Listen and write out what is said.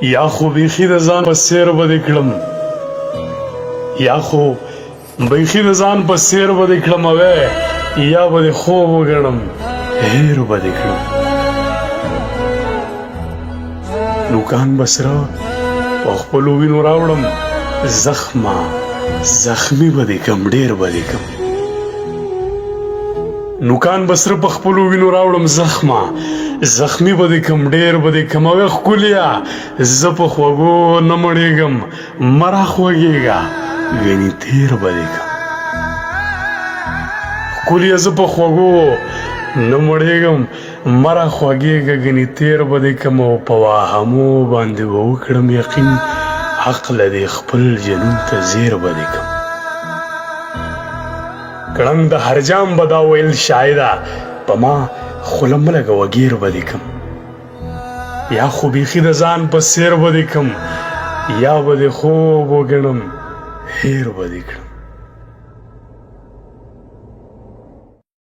یا خو بیخي د ځان په سیر به دې کړم یا خو بیخي د ځان په سیر به دې کړم اوې یا به دې خوب وګڼم هیر به دې کړم نوکان به سره په خپلو وینو راوړم زخمي به دې کم ډېر به دې کم نوکان به سره په خپلو وینو راوړم زخمي به دې کم ډېر به دې کم اوې ښکلیا زه په خوږو نه مړېږم مه راخوږېږه وینې تېر به دې کم ښکلیا زه په خوږو نه مړېږم مه راخوږېږه ګنې تېر به دې کم او په واهمو باندې به وکړم یقین حق له دې خپل جنون ته زیر به دې کم کړنګ د هر جام به دا ویل شاعره په ما خوله مه لګوه ګیر به دې کم یا خو بیخي د ځان په سیر به دې کم یا به دې خوب وګڼم هیر به دې کړم